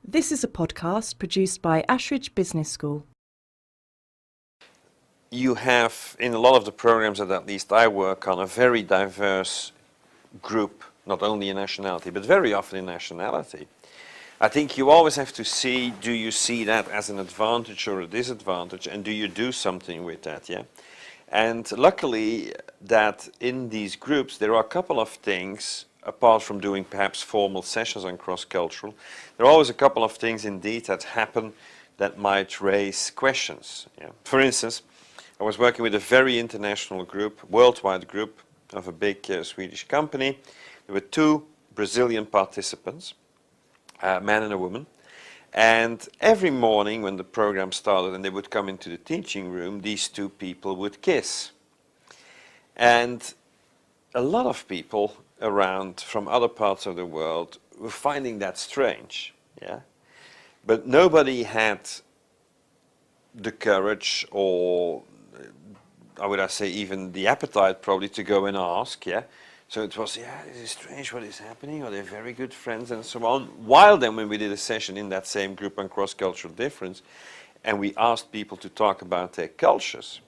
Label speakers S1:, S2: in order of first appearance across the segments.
S1: This is a podcast produced by Ashridge Business School.
S2: You have, in a lot of the programs that at least I work on, a very diverse group, not only in nationality, but very often in nationality. I think you always have to see, do you see that as an advantage or a disadvantage, and do you do something with that, yeah? And luckily that in these groups there are a couple of things, apart from doing perhaps formal sessions on cross-cultural, there are always a couple of things indeed that happen that might raise questions. Yeah? For instance, I was working with a very international group, worldwide group of a big Swedish company. There were two Brazilian participants, a man and a woman. And every morning when the program started and they would come into the teaching room, these two people would kiss. And a lot of people around from other parts of the world were finding that strange. Yeah? But nobody had the courage or, I would say, even the appetite probably to go and ask. Yeah? So it was, yeah, this is strange, what is happening? Are they very good friends and so on? While then when we did a session in that same group on cross-cultural difference and we asked people to talk about their cultures,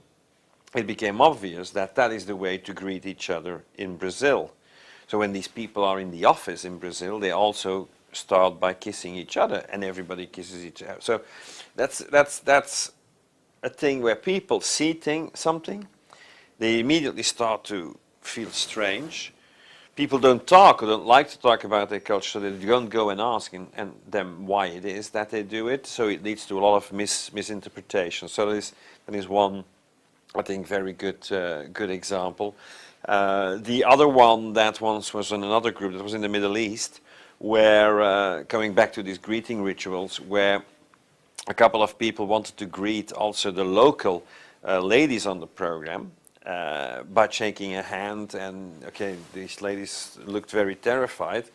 S2: it became obvious that that is the way to greet each other in Brazil. So when these people are in the office in Brazil, they also start by kissing each other and everybody kisses each other. So that's a thing where people see something, they immediately start to feel strange. People don't talk or don't like to talk about their culture, so they don't go and ask and them why it is that they do it. So it leads to a lot of misinterpretation. So that is one, I think, very good good example. The other one that once was in another group that was in the Middle East, where coming back to these greeting rituals, where a couple of people wanted to greet also the local ladies on the program. By shaking a hand, and okay, these ladies looked very terrified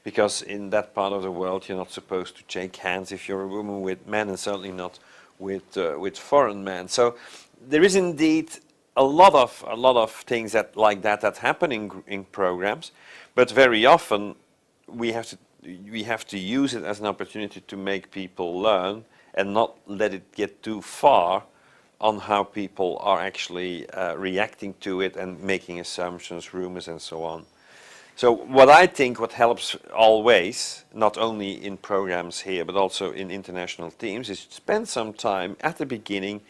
S2: because in that part of the world you're not supposed to shake hands if you're a woman with men, and certainly not with foreign men. So there is indeed a lot of things like that happen in programs, but very often we have to use it as an opportunity to make people learn and not let it get too far on how people are actually reacting to it and making assumptions, rumors, and so on. So what I think what helps always, not only in programs here, but also in international teams, is to spend some time at the beginning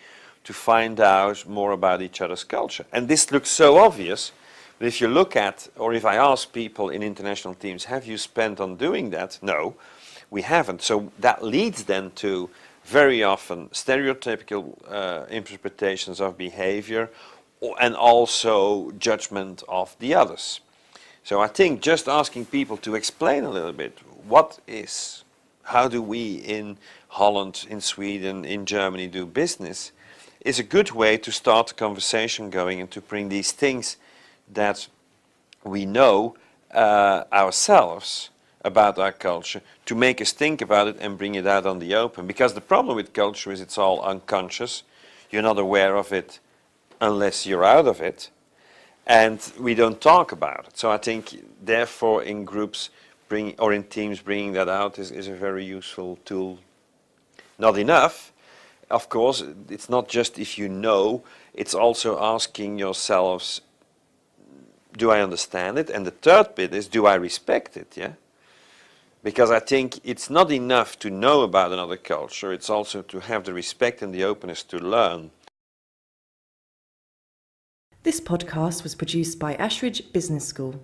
S2: to find out more about each other's culture. And this looks so obvious, but if you look at, or if I ask people in international teams, have you spent on doing that? No, we haven't. So that leads then to very often stereotypical interpretations of behavior and also judgment of the others. So I think just asking people to explain a little bit how do we in Holland, in Sweden, in Germany do business is a good way to start the conversation going and to bring these things that we know ourselves about our culture, to make us think about it and bring it out on the open. Because the problem with culture is it's all unconscious. You're not aware of it unless you're out of it. And we don't talk about it. So I think, therefore, in groups or in teams, bringing that out is a very useful tool. Not enough. Of course, it's not just if you know, it's also asking yourselves, do I understand it? And the third bit is, do I respect it? Yeah. Because I think it's not enough to know about another culture, it's also to have the respect and the openness to learn.
S1: This podcast was produced by Ashridge Business School.